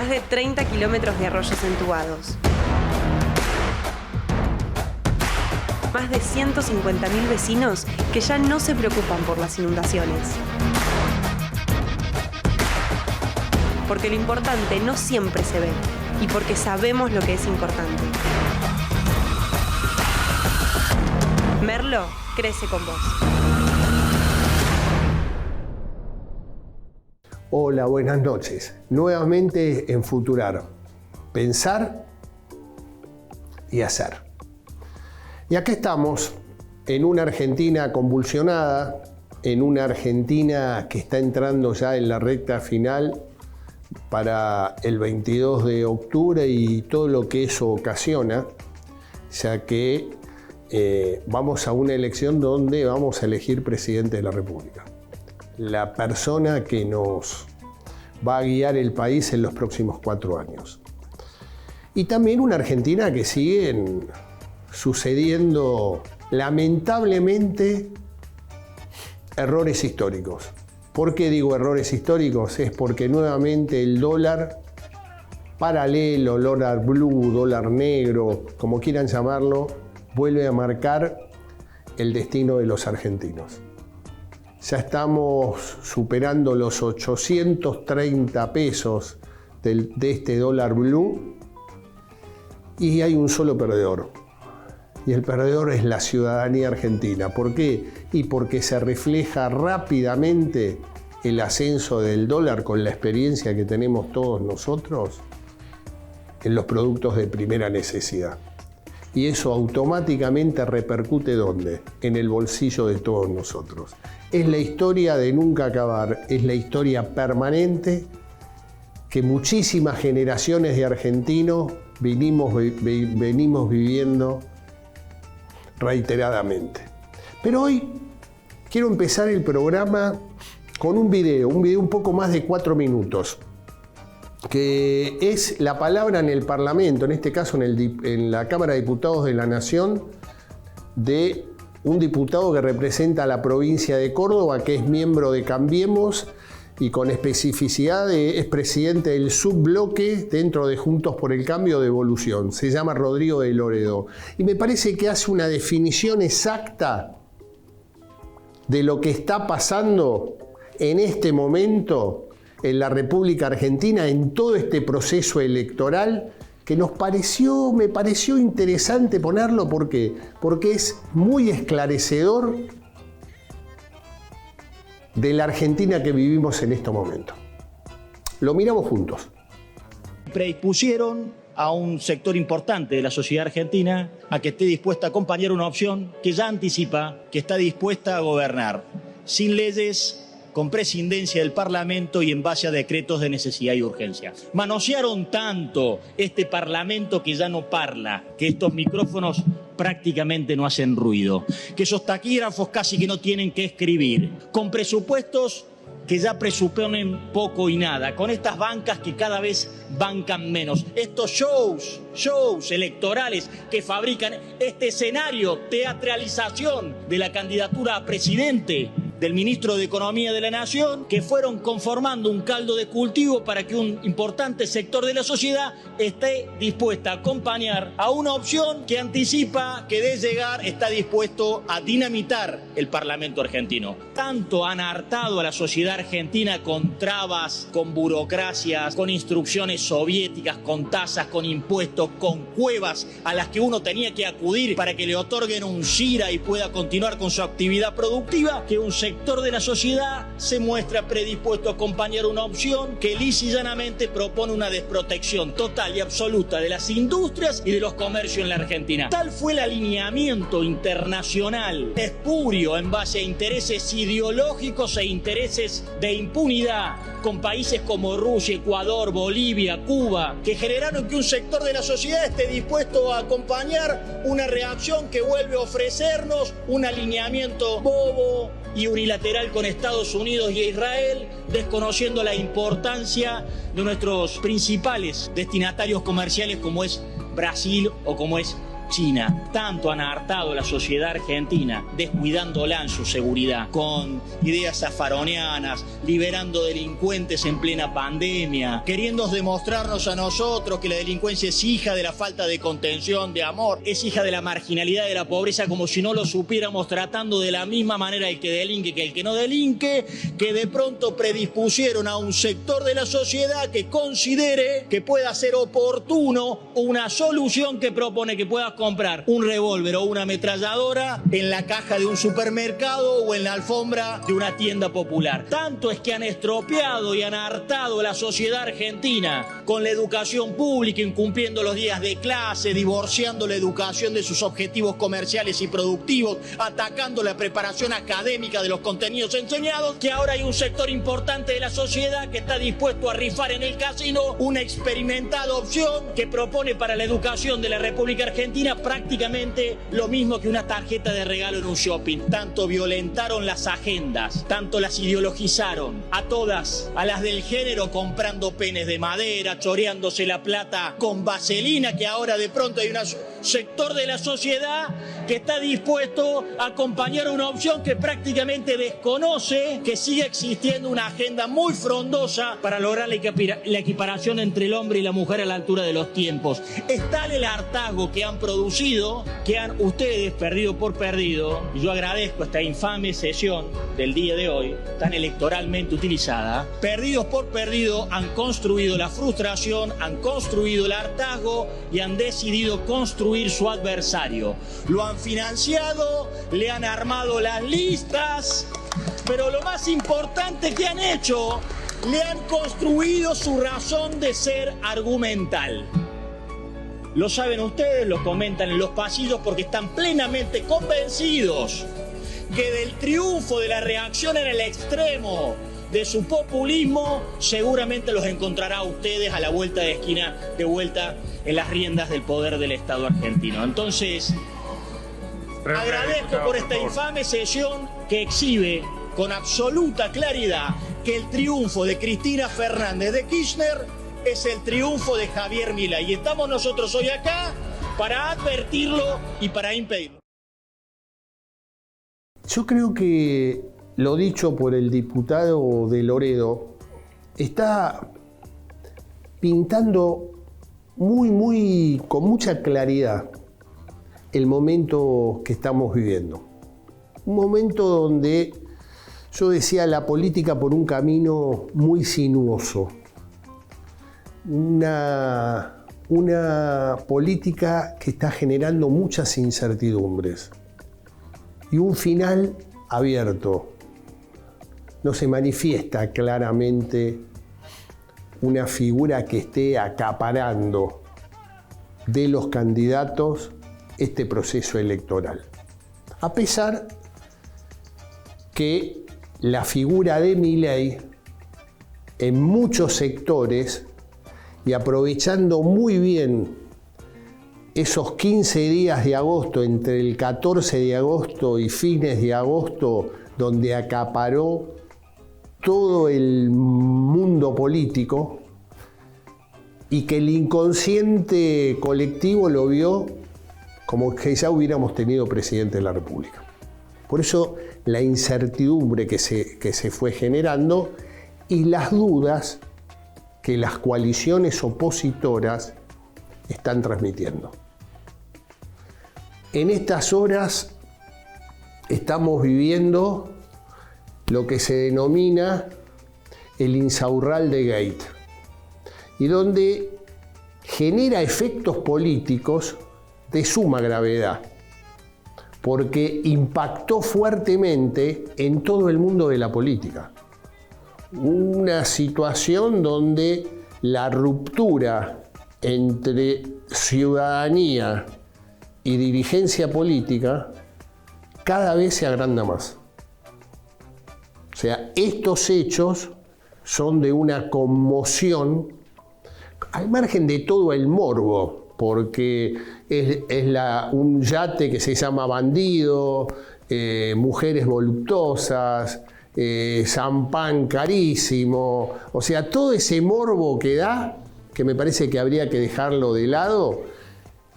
Más de 30 kilómetros de arroyos entubados. Más de 150.000 vecinos que ya no se preocupan por las inundaciones. Porque lo importante no siempre se ve y porque sabemos lo que es importante. Merlo crece con vos. Hola, buenas noches. Nuevamente en Futurar. Pensar y hacer. Y acá estamos en una Argentina convulsionada, en una Argentina que está entrando ya en la recta final para el 22 de octubre y todo lo que eso ocasiona, ya que vamos a una elección donde vamos a elegir presidente de la República. La persona que nos va a guiar el país en los próximos 4 años. Y también una Argentina que siguen sucediendo, lamentablemente, errores históricos. ¿Por qué digo errores históricos? Es porque nuevamente el dólar paralelo, dólar blue, dólar negro, como quieran llamarlo, vuelve a marcar el destino de los argentinos. Ya estamos superando los 830 pesos de este dólar blue y hay un solo perdedor. Y el perdedor es la ciudadanía argentina. ¿Por qué? Y porque se refleja rápidamente el ascenso del dólar con la experiencia que tenemos todos nosotros en los productos de primera necesidad. Y eso automáticamente repercute ¿dónde? En el bolsillo de todos nosotros. Es la historia de nunca acabar, es la historia permanente que muchísimas generaciones de argentinos venimos viviendo reiteradamente. Pero hoy quiero empezar el programa con un video un poco más de 4 minutos, que es la palabra en el Parlamento, en este caso en la Cámara de Diputados de la Nación, de un diputado que representa a la provincia de Córdoba, que es miembro de Cambiemos y con especificidad es presidente del subbloque dentro de Juntos por el Cambio de Evolución. Se llama Rodrigo de Loredo. Y me parece que hace una definición exacta de lo que está pasando en este momento en la República Argentina, en todo este proceso electoral, que me pareció interesante ponerlo. ¿Por qué? Porque es muy esclarecedor de la Argentina que vivimos en este momento. Lo miramos juntos. Predispusieron a un sector importante de la sociedad argentina a que esté dispuesta a acompañar una opción que ya anticipa que está dispuesta a gobernar sin leyes, con prescindencia del Parlamento y en base a decretos de necesidad y urgencia. Manosearon tanto este Parlamento que ya no parla, que estos micrófonos prácticamente no hacen ruido, que esos taquígrafos casi que no tienen que escribir, con presupuestos que ya presuponen poco y nada, con estas bancas que cada vez bancan menos, estos shows electorales que fabrican este escenario, teatralización de la candidatura a presidente del ministro de Economía de la Nación, que fueron conformando un caldo de cultivo para que un importante sector de la sociedad esté dispuesta a acompañar a una opción que anticipa que de llegar está dispuesto a dinamitar el Parlamento argentino. Tanto han hartado a la sociedad argentina con trabas, con burocracias, con instrucciones soviéticas, con tasas, con impuestos, con cuevas a las que uno tenía que acudir para que le otorguen un SIRA y pueda continuar con su actividad productiva, que un sector de la sociedad se muestra predispuesto a acompañar una opción que lisa y llanamente propone una desprotección total y absoluta de las industrias y de los comercios en la Argentina. Tal fue el alineamiento internacional espurio en base a intereses ideológicos e intereses de impunidad con países como Rusia, Ecuador, Bolivia, Cuba, que generaron que un sector de la sociedad esté dispuesto a acompañar una reacción que vuelve a ofrecernos un alineamiento bobo y unilateral con Estados Unidos y Israel, desconociendo la importancia de nuestros principales destinatarios comerciales como es Brasil o como es China. Tanto han hartado la sociedad argentina, descuidándola en su seguridad, con ideas zafaronianas, liberando delincuentes en plena pandemia, queriendo demostrarnos a nosotros que la delincuencia es hija de la falta de contención, de amor, es hija de la marginalidad, de la pobreza, como si no lo supiéramos, tratando de la misma manera el que delinque que el que no delinque, que de pronto predispusieron a un sector de la sociedad que considere que pueda ser oportuno una solución que propone que puedas comprar un revólver o una ametralladora en la caja de un supermercado o en la alfombra de una tienda popular. Tanto es que han estropeado y han hartado a la sociedad argentina con la educación pública, incumpliendo los días de clase, divorciando la educación de sus objetivos comerciales y productivos, atacando la preparación académica de los contenidos enseñados, que ahora hay un sector importante de la sociedad que está dispuesto a rifar en el casino una experimentada opción que propone para la educación de la República Argentina prácticamente lo mismo que una tarjeta de regalo en un shopping. Tanto violentaron las agendas, tanto las ideologizaron, a todas, a las del género comprando penes de madera, choreándose la plata con vaselina, que ahora de pronto hay un sector de la sociedad que está dispuesto a acompañar una opción que prácticamente desconoce que sigue existiendo una agenda muy frondosa para lograr la equiparación entre el hombre y la mujer a la altura de los tiempos. Es tal el hartazgo que han producido, que han ustedes perdido por perdido, y yo agradezco esta infame sesión del día de hoy, tan electoralmente utilizada. Perdidos por perdido han construido la frustración, han construido el hartazgo y han decidido construir su adversario. Lo han financiado, le han armado las listas, pero lo más importante que han hecho, le han construido su razón de ser argumental. Lo saben ustedes, lo comentan en los pasillos porque están plenamente convencidos que del triunfo de la reacción en el extremo de su populismo seguramente los encontrará a ustedes a la vuelta de esquina, de vuelta en las riendas del poder del Estado argentino. Entonces, agradezco por esta infame sesión que exhibe con absoluta claridad que el triunfo de Cristina Fernández de Kirchner es el triunfo de Javier Milei. Y estamos nosotros hoy acá para advertirlo y para impedirlo. Yo creo que lo dicho por el diputado de Loredo está pintando con mucha claridad el momento que estamos viviendo. Un momento donde yo decía la política por un camino muy sinuoso. Una política que está generando muchas incertidumbres y un final abierto. No se manifiesta claramente una figura que esté acaparando de los candidatos este proceso electoral. A pesar que la figura de Milei en muchos sectores, y aprovechando muy bien esos 15 días de agosto, entre el 14 de agosto y fines de agosto, donde acaparó todo el mundo político y que el inconsciente colectivo lo vio como que ya hubiéramos tenido presidente de la República. Por eso la incertidumbre que se fue generando y las dudas que las coaliciones opositoras están transmitiendo. En estas horas estamos viviendo lo que se denomina el Insaurralde Gate, y donde genera efectos políticos de suma gravedad, porque impactó fuertemente en todo el mundo de la política. Una situación donde la ruptura entre ciudadanía y dirigencia política cada vez se agranda más. O sea, estos hechos son de una conmoción al margen de todo el morbo, porque es un yate que se llama Bandido, mujeres voluptuosas, champán carísimo, o sea, todo ese morbo que da, que me parece que habría que dejarlo de lado,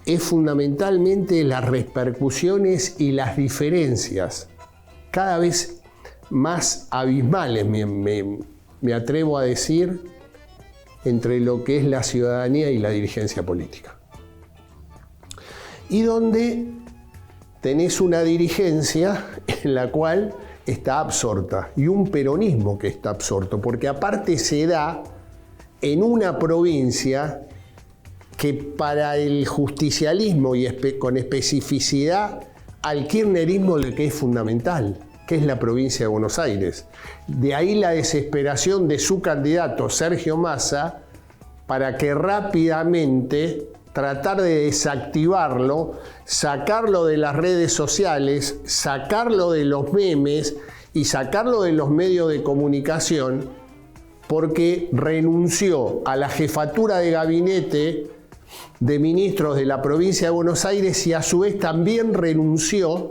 es fundamentalmente las repercusiones y las diferencias cada vez más abismales, me atrevo a decir, entre lo que es la ciudadanía y la dirigencia política. Y donde tenés una dirigencia en la cual está absorta y un peronismo que está absorto, porque aparte se da en una provincia que para el justicialismo y con especificidad al kirchnerismo lo que es fundamental, que es la provincia de Buenos Aires. De ahí la desesperación de su candidato, Sergio Massa, para que rápidamente tratar de desactivarlo, sacarlo de las redes sociales, sacarlo de los memes y sacarlo de los medios de comunicación, porque renunció a la jefatura de gabinete de ministros de la provincia de Buenos Aires y a su vez también renunció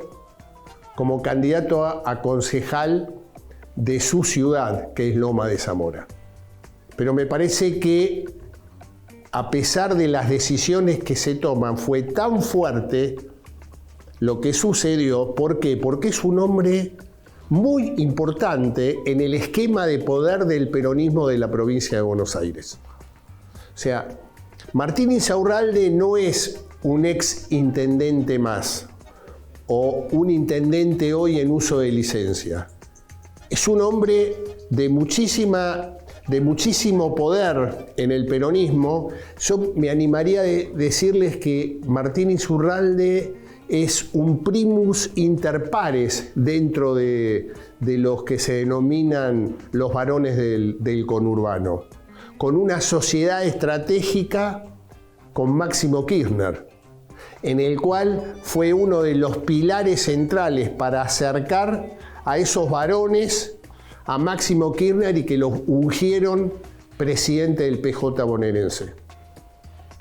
como candidato a concejal de su ciudad, que es Loma de Zamora. Pero me parece que a pesar de las decisiones que se toman, fue tan fuerte lo que sucedió. ¿Por qué? Porque es un hombre muy importante en el esquema de poder del peronismo de la provincia de Buenos Aires. O sea, Martín Insaurralde no es un ex intendente más o un intendente hoy en uso de licencia. Es un hombre de muchísimo poder en el peronismo. Yo me animaría a decirles que Martín Insaurralde es un primus inter pares dentro de los que se denominan los varones del conurbano, con una sociedad estratégica con Máximo Kirchner, en el cual fue uno de los pilares centrales para acercar a esos varones a Máximo Kirchner y que los ungieron presidente del PJ bonaerense.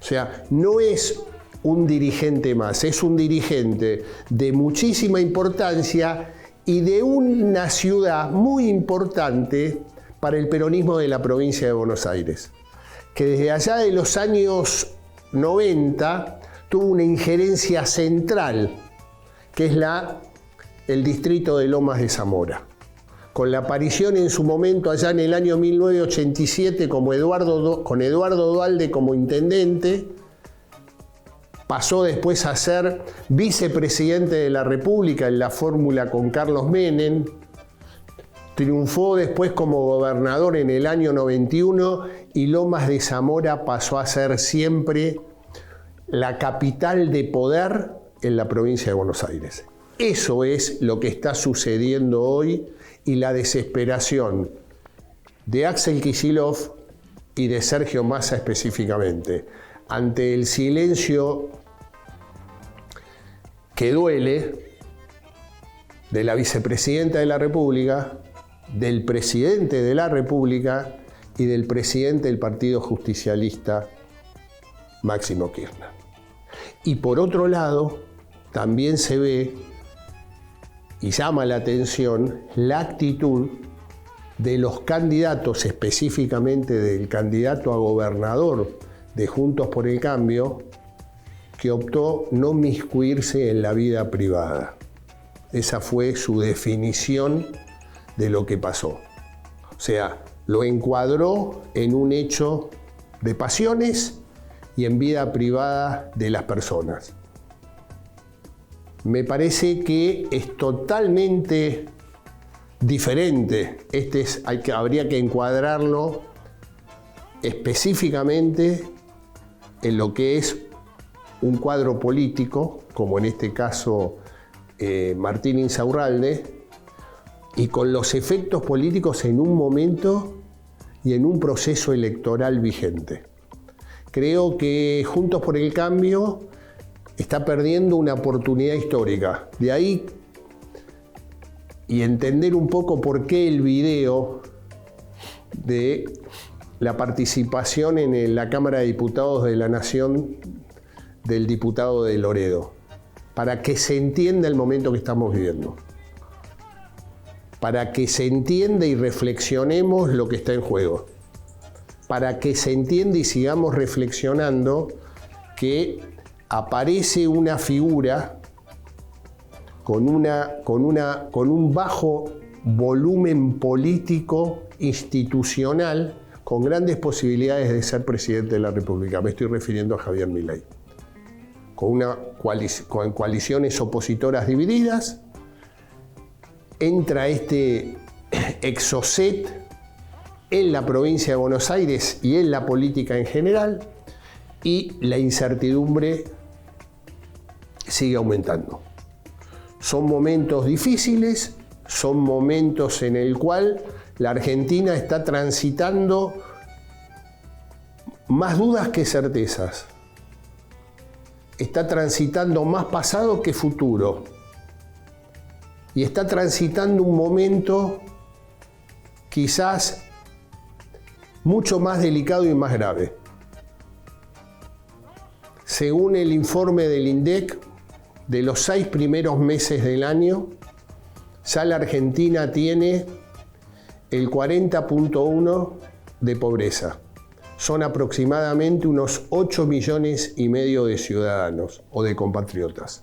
O sea, no es un dirigente más, es un dirigente de muchísima importancia y de una ciudad muy importante para el peronismo de la provincia de Buenos Aires, que desde allá de los años 90 tuvo una injerencia central, que es el distrito de Lomas de Zamora, con la aparición en su momento allá en el año 1987 con Eduardo Duhalde como intendente. Pasó después a ser vicepresidente de la República en la fórmula con Carlos Menem. Triunfó después como gobernador en el año 91 y Lomas de Zamora pasó a ser siempre la capital de poder en la provincia de Buenos Aires. Eso es lo que está sucediendo hoy y la desesperación de Axel Kicillof y de Sergio Massa específicamente, ante el silencio que duele de la vicepresidenta de la República, del presidente de la República y del presidente del Partido Justicialista, Máximo Kirchner. Y por otro lado, también se ve y llama la atención la actitud de los candidatos, específicamente del candidato a gobernador de Juntos por el Cambio, que optó no miscuirse en la vida privada. Esa fue su definición de lo que pasó. O sea, lo encuadró en un hecho de pasiones y en vida privada de las personas. Me parece que es totalmente diferente. Habría que encuadrarlo específicamente en lo que es un cuadro político, como en este caso Martín Insaurralde, y con los efectos políticos en un momento y en un proceso electoral vigente. Creo que Juntos por el Cambio está perdiendo una oportunidad histórica. De ahí, y entender un poco por qué el video de la participación en la Cámara de Diputados de la Nación del diputado de Loredo, para que se entienda el momento que estamos viviendo, para que se entienda y reflexionemos lo que está en juego, para que se entienda y sigamos reflexionando que aparece una figura con un bajo volumen político institucional con grandes posibilidades de ser presidente de la República. Me estoy refiriendo a Javier Milei. Con coaliciones opositoras divididas, entra este exocet en la provincia de Buenos Aires y en la política en general, y la incertidumbre sigue aumentando. Son momentos difíciles, son momentos en el cual la Argentina está transitando más dudas que certezas. Está transitando más pasado que futuro. Y está transitando un momento quizás mucho más delicado y más grave. Según el informe del INDEC, de los 6 primeros meses del año, ya la Argentina tiene el 40.1% de pobreza. Son aproximadamente unos 8,5 millones de ciudadanos o de compatriotas.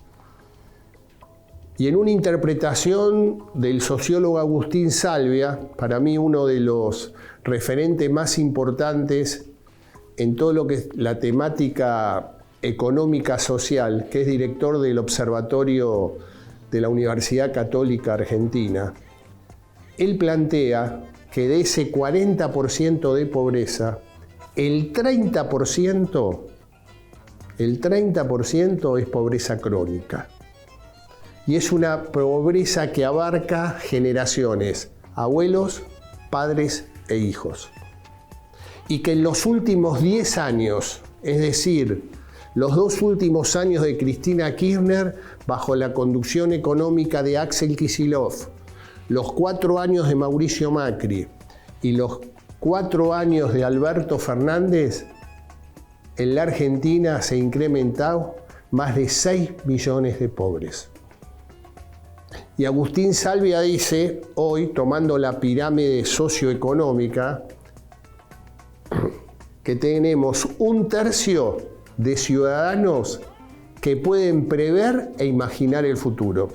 Y en una interpretación del sociólogo Agustín Salvia, para mí uno de los referentes más importantes en todo lo que es la temática económica social, que es director del Observatorio de la Universidad Católica Argentina, él plantea que de ese 40% de pobreza, el 30% es pobreza crónica. Y es una pobreza que abarca generaciones, abuelos, padres e hijos. Y que en los últimos 10 años, es decir, los 2 últimos años de Cristina Kirchner, bajo la conducción económica de Axel Kicillof, los 4 años de Mauricio Macri y los 4 años de Alberto Fernández, en la Argentina se ha incrementado más de 6 millones de pobres. Y Agustín Salvia dice, hoy, tomando la pirámide socioeconómica, que tenemos 1/3 de ciudadanos que pueden prever e imaginar el futuro.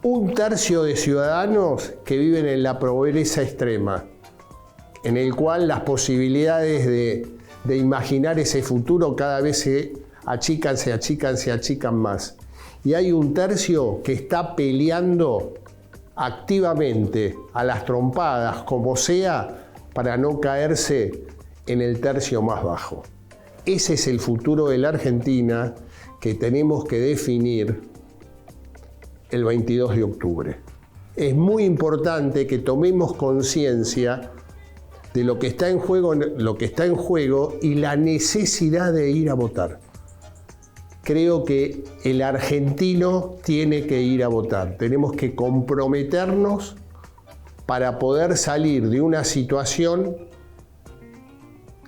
1/3 de ciudadanos que viven en la pobreza extrema, en el cual las posibilidades de imaginar ese futuro cada vez se achican más. Y hay 1/3 que está peleando activamente a las trompadas, como sea, para no caerse en el tercio más bajo. Ese es el futuro de la Argentina que tenemos que definir el 22 de octubre. Es muy importante que tomemos conciencia de lo que está en juego y la necesidad de ir a votar. Creo que el argentino tiene que ir a votar. Tenemos que comprometernos para poder salir de una situación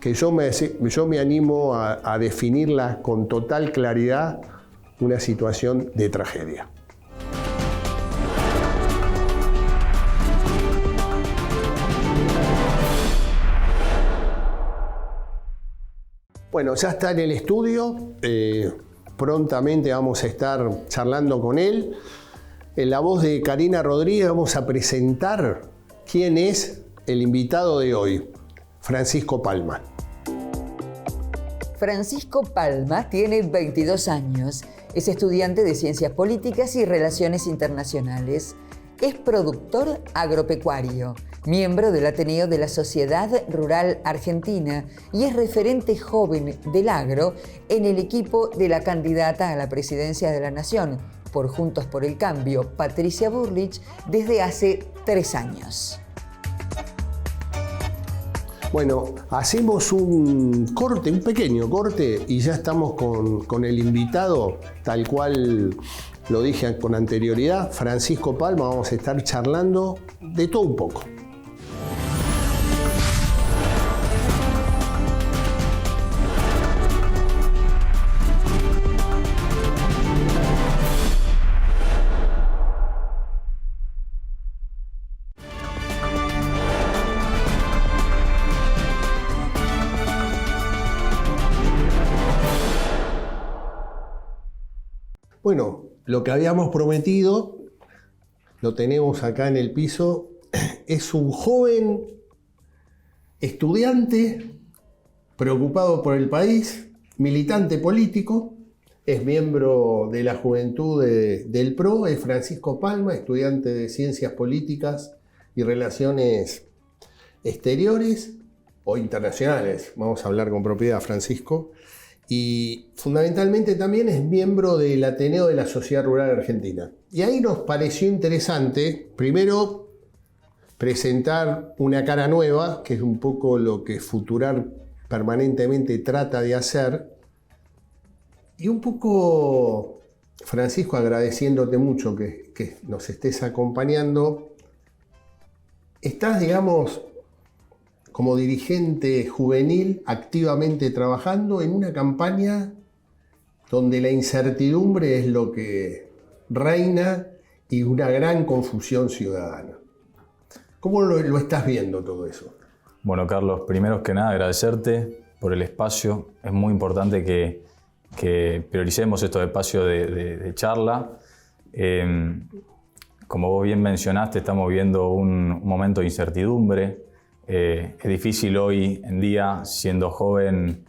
que yo me animo a definirla con total claridad, una situación de tragedia. Bueno, ya está en el estudio. Prontamente vamos a estar charlando con él. En la voz de Karina Rodríguez vamos a presentar quién es el invitado de hoy, Francisco Palma. Francisco Palma tiene 22 años, es estudiante de Ciencias Políticas y Relaciones Internacionales, es productor agropecuario, miembro del Ateneo de la Sociedad Rural Argentina y es referente joven del agro en el equipo de la candidata a la presidencia de la Nación por Juntos por el Cambio, Patricia Bullrich, desde hace 3 años. Bueno, hacemos un pequeño corte, y ya estamos con el invitado, tal cual lo dije con anterioridad, Francisco Palma. Vamos a estar charlando de todo un poco. Bueno, lo que habíamos prometido, lo tenemos acá en el piso, es un joven estudiante preocupado por el país, militante político, es miembro de la juventud del PRO, es Francisco Palma, estudiante de Ciencias Políticas y Relaciones Exteriores o Internacionales, vamos a hablar con propiedad, Francisco, y fundamentalmente también es miembro del Ateneo de la Sociedad Rural Argentina. Y ahí nos pareció interesante, primero, presentar una cara nueva, que es un poco lo que Futurar permanentemente trata de hacer, y un poco, Francisco, agradeciéndote mucho que nos estés acompañando. Estás, digamos, como dirigente juvenil activamente trabajando en una campaña donde la incertidumbre es lo que reina y una gran confusión ciudadana. ¿Cómo lo estás viendo todo eso? Bueno, Carlos, primero que nada agradecerte por el espacio. Es muy importante que prioricemos estos espacios de charla. Como vos bien mencionaste, estamos viviendo un momento de incertidumbre. Es difícil hoy en día, siendo joven,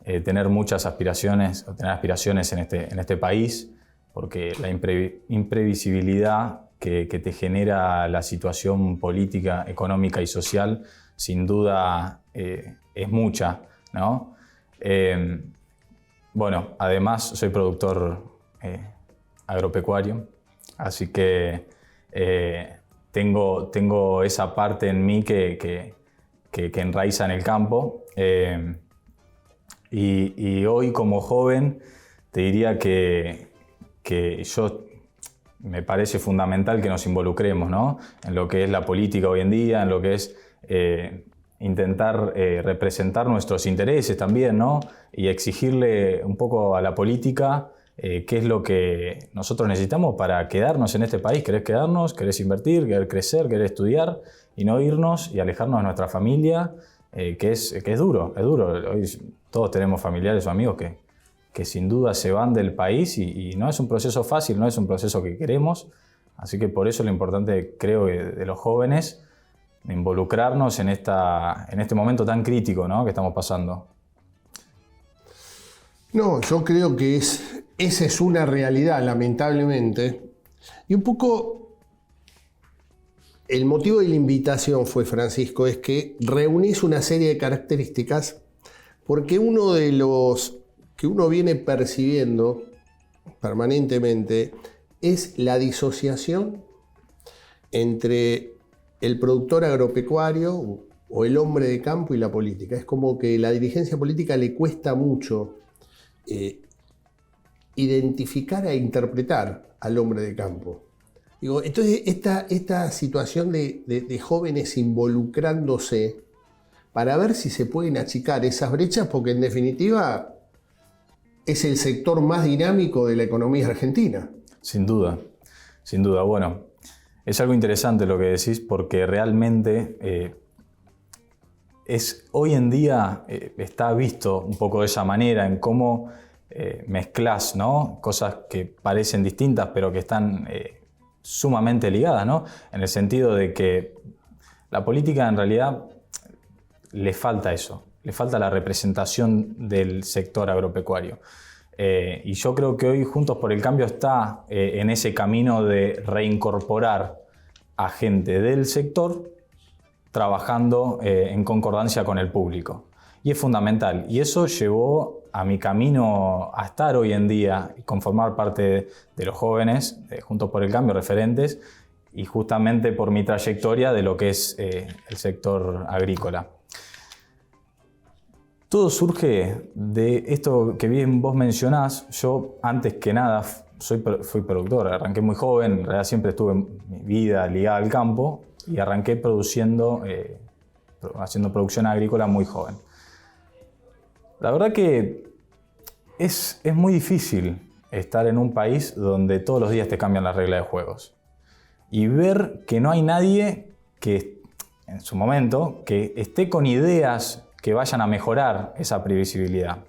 tener muchas aspiraciones o tener aspiraciones en este país, porque la imprevisibilidad que te genera la situación política, económica y social, sin duda es mucha, ¿no? Bueno, además soy productor agropecuario, así que tengo esa parte en mí que enraiza en el campo. Y hoy, como joven, te diría que me parece fundamental que nos involucremos, ¿no?, en lo que es la política hoy en día, en lo que es intentar representar nuestros intereses también, ¿no?, y exigirle un poco a la política qué es lo que nosotros necesitamos para quedarnos en este país. ¿Querés quedarnos? ¿Querés invertir? ¿Querés crecer? ¿Querés estudiar? Y no irnos y alejarnos de nuestra familia, que es duro, es duro. Hoy todos tenemos familiares o amigos que sin duda se van del país y no es un proceso fácil, no es un proceso que queremos. Así que por eso lo importante, creo, de los jóvenes, involucrarnos en este momento tan crítico, ¿no?, que estamos pasando. No, yo creo que esa es una realidad, lamentablemente. Y un poco el motivo de la invitación fue, Francisco, es que reunís una serie de características, porque uno de los que uno viene percibiendo permanentemente es la disociación entre el productor agropecuario o el hombre de campo y la política. Es como que la dirigencia política le cuesta mucho identificar e interpretar al hombre de campo. Digo, entonces esta situación de jóvenes involucrándose para ver si se pueden achicar esas brechas, porque en definitiva es el sector más dinámico de la economía argentina. Sin duda, sin duda. Bueno, es algo interesante lo que decís, porque realmente hoy en día está visto un poco de esa manera, en cómo mezclas, ¿no?, cosas que parecen distintas pero que están sumamente ligadas, ¿no?, en el sentido de que la política en realidad le falta eso, le falta la representación del sector agropecuario. Y yo creo que hoy Juntos por el Cambio está en ese camino de reincorporar a gente del sector trabajando en concordancia con el público. Y es fundamental. Y eso llevó a mi camino a estar hoy en día y conformar parte de los jóvenes de Juntos por el Cambio, referentes, y justamente por mi trayectoria de lo que es el sector agrícola. Todo surge de esto que bien vos mencionás. Yo, antes que nada, fui productor. Arranqué muy joven, en realidad siempre estuve en mi vida ligada al campo y arranqué haciendo producción agrícola muy joven. La verdad que es muy difícil estar en un país donde todos los días te cambian las reglas de juegos y ver que no hay nadie que, en su momento, que esté con ideas que vayan a mejorar esa previsibilidad.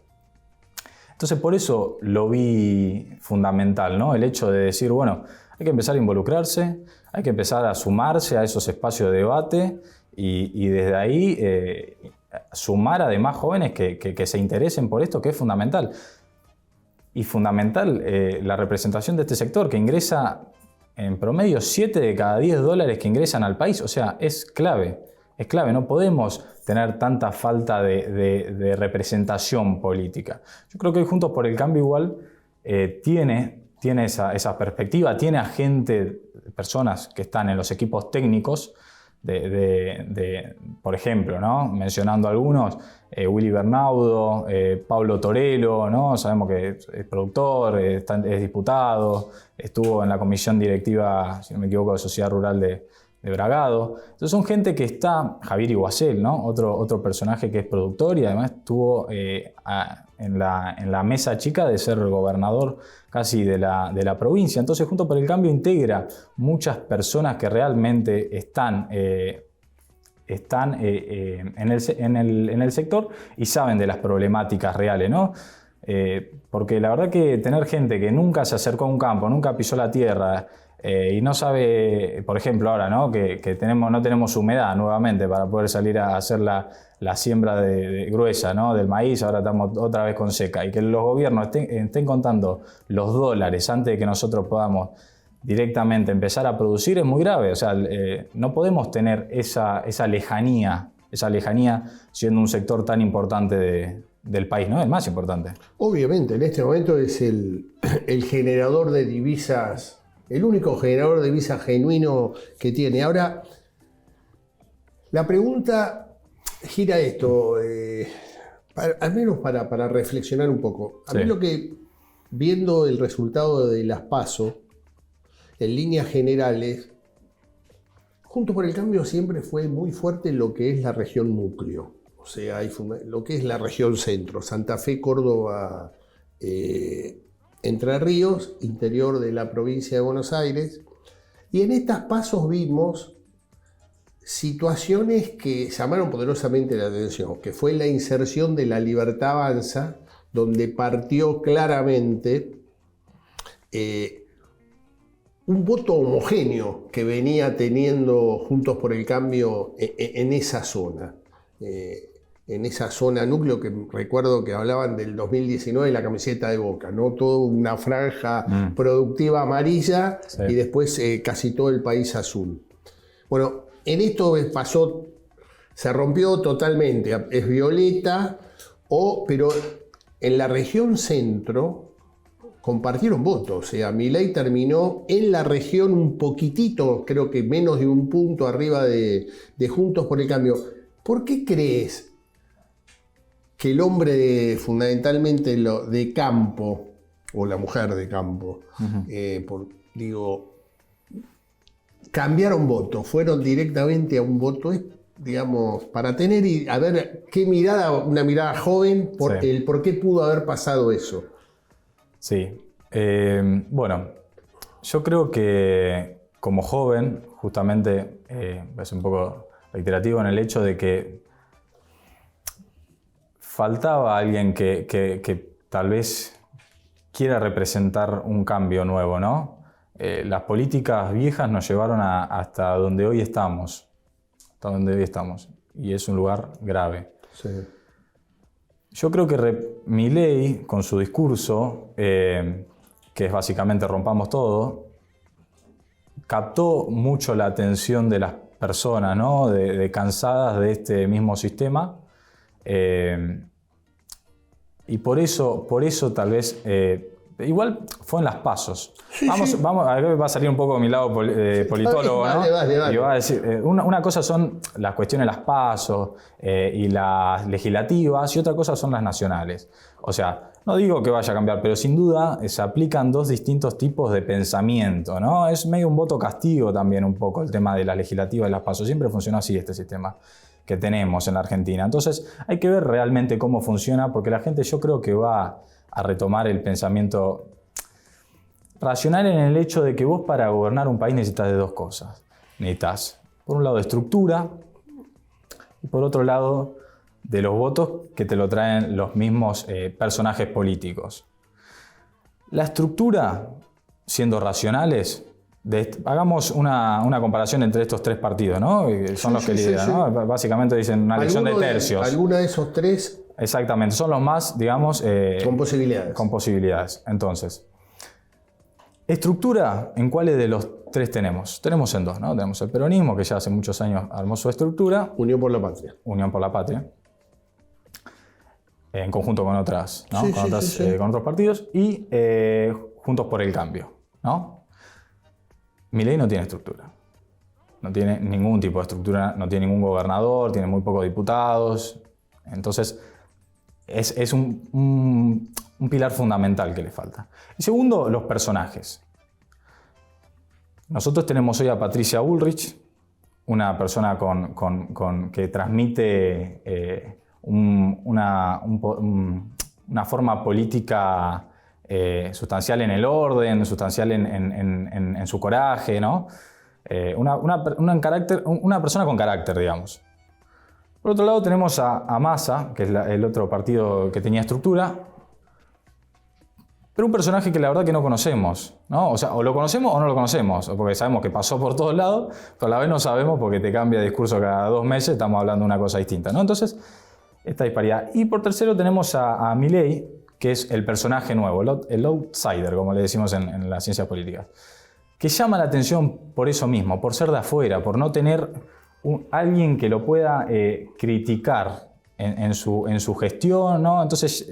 Entonces por eso lo vi fundamental, ¿no? El hecho de decir, bueno, hay que empezar a involucrarse, hay que empezar a sumarse a esos espacios de debate y desde ahí sumar a demás jóvenes que se interesen por esto, que es fundamental. Y fundamental la representación de este sector, que ingresa en promedio 7 de cada 10 dólares que ingresan al país. O sea, es clave, no podemos tener tanta falta de representación política. Yo creo que Juntos por el Cambio igual tiene esa perspectiva, tiene a gente, personas que están en los equipos técnicos, por ejemplo, ¿no? Mencionando algunos, Willy Bernaudo, Pablo Torello, ¿no? Sabemos que es productor, es diputado, estuvo en la comisión directiva, si no me equivoco, de Sociedad Rural de Bragado. Entonces son gente que está, Javier Iguacel, ¿no? Otro personaje que es productor y además estuvo en la mesa chica de ser gobernador casi de la provincia. Entonces Juntos por el Cambio integra muchas personas que realmente están en el sector y saben de las problemáticas reales, ¿no? Porque la verdad que tener gente que nunca se acercó a un campo, nunca pisó la tierra y no sabe, por ejemplo ahora, ¿no? que no tenemos humedad nuevamente para poder salir a hacer la siembra gruesa, ¿no? Del maíz, ahora estamos otra vez con seca, y que los gobiernos estén contando los dólares antes de que nosotros podamos directamente empezar a producir es muy grave. O sea, no podemos tener esa lejanía siendo un sector tan importante del país, ¿no? El más importante. Obviamente, en este momento es el generador de divisas, el único generador de divisas genuino que tiene. Ahora, la pregunta gira esto, al menos para reflexionar un poco. A mí lo que, viendo el resultado de las PASO, en líneas generales, Juntos por el Cambio siempre fue muy fuerte lo que es la región núcleo. O sea, lo que es la región centro, Santa Fe, Córdoba, Entre Ríos, interior de la provincia de Buenos Aires. Y en estas PASO vimos situaciones que llamaron poderosamente la atención, que fue la inserción de La Libertad Avanza, donde partió claramente un voto homogéneo que venía teniendo Juntos por el Cambio en esa zona. En esa zona núcleo, que recuerdo que hablaban del 2019 la camiseta de Boca, ¿no? Toda una franja productiva amarilla y después casi todo el país azul. Bueno, en esto pasó, se rompió totalmente, es violeta, pero en la región centro compartieron votos. O sea, Milei terminó en la región un poquitito, creo que menos de un punto arriba de Juntos por el Cambio. ¿Por qué crees que el hombre fundamentalmente de campo, o la mujer de campo, cambiaron votos, fueron directamente a un voto, digamos, para tener y a ver qué mirada, una mirada joven, el por qué pudo haber pasado eso? Sí, bueno, yo creo que como joven, justamente, es un poco reiterativo en el hecho de que faltaba alguien que tal vez quiera representar un cambio nuevo, ¿no? Las políticas viejas nos llevaron hasta donde hoy estamos. Y es un lugar grave. Sí. Yo creo que Milei, con su discurso, que es básicamente rompamos todo, captó mucho la atención de las personas, ¿no? de cansadas de este mismo sistema. Y por eso tal vez, igual fue en las PASOs. Vamos, a ver, va a salir un poco de mi lado politólogo, ¿no? Vale. Y va a decir, una cosa son las cuestiones de las PASOs y las legislativas, y otra cosa son las nacionales. O sea, no digo que vaya a cambiar, pero sin duda se aplican dos distintos tipos de pensamiento, ¿no? Es medio un voto castigo también un poco el tema de las legislativas y las PASOs. Siempre funcionó así este sistema que tenemos en la Argentina. Entonces hay que ver realmente cómo funciona, porque la gente yo creo que va a retomar el pensamiento racional en el hecho de que vos para gobernar un país necesitas de dos cosas. Necesitas, por un lado, estructura y por otro lado, de los votos que te lo traen los mismos personajes políticos. La estructura, siendo racionales, hagamos una comparación entre estos tres partidos, ¿no? Son los que lideran, sí. ¿no? Básicamente dicen una elección de tercios. ¿Alguno de esos tres? Exactamente, son los más, digamos... con posibilidades. Con posibilidades. Entonces, estructura, ¿en cuáles de los tres tenemos? Tenemos en dos, ¿no? Tenemos el peronismo, que ya hace muchos años armó su estructura. Unión por la Patria. Unión por la Patria. En conjunto con otras, ¿no? Sí, con otros partidos. Y Juntos por el Cambio, ¿no? Milei no tiene estructura. No tiene ningún tipo de estructura, no tiene ningún gobernador, tiene muy pocos diputados. Entonces, es un pilar fundamental que le falta. Y segundo, los personajes. Nosotros tenemos hoy a Patricia Bullrich, una persona que transmite una forma política sustancial en el orden, sustancial en su coraje, ¿no? Una persona con carácter, digamos. Por otro lado tenemos a Massa, que es el otro partido que tenía estructura, pero un personaje que la verdad que no conocemos, ¿no? O sea, o lo conocemos o no lo conocemos, porque sabemos que pasó por todos lados, pero a la vez no sabemos porque te cambia de discurso cada 2 meses, estamos hablando de una cosa distinta, ¿no? Entonces, esta disparidad. Y por tercero tenemos a Milei, que es el personaje nuevo, el outsider, como le decimos en las ciencias políticas, que llama la atención por eso mismo, por ser de afuera, por no tener alguien que lo pueda criticar en su gestión, ¿no? Entonces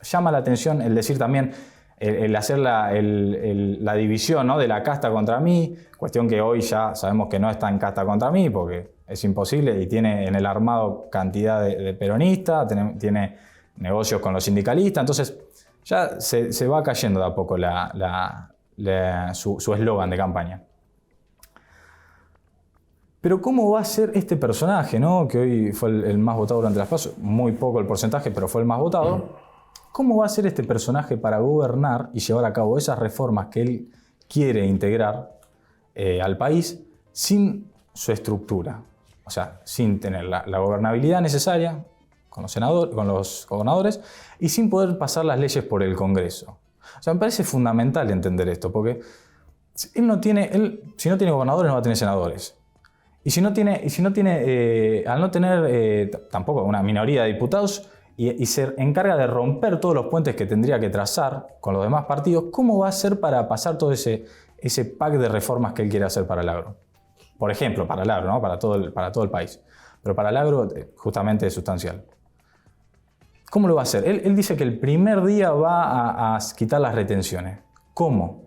llama la atención el decir también, el hacer la división, ¿no? De la casta contra mí, cuestión que hoy ya sabemos que no está en casta contra mí, porque es imposible y tiene en el armado cantidad de peronistas, tiene negocios con los sindicalistas, entonces ya se va cayendo de a poco su eslogan de campaña. Pero ¿cómo va a ser este personaje, ¿no? Que hoy fue el más votado durante las PASO? Muy poco el porcentaje, pero fue el más votado. ¿Cómo va a ser este personaje para gobernar y llevar a cabo esas reformas que él quiere integrar al país sin su estructura? O sea, sin tener la gobernabilidad necesaria con los gobernadores y sin poder pasar las leyes por el Congreso. O sea, me parece fundamental entender esto, porque si no tiene gobernadores no va a tener senadores. Y al no tener tampoco una minoría de diputados y se encarga de romper todos los puentes que tendría que trazar con los demás partidos, ¿cómo va a hacer para pasar todo ese pack de reformas que él quiere hacer para el agro? Por ejemplo, para el agro, ¿no? Para todo el país. Pero para el agro justamente es sustancial. ¿Cómo lo va a hacer? Él dice que el primer día va a quitar las retenciones. ¿Cómo?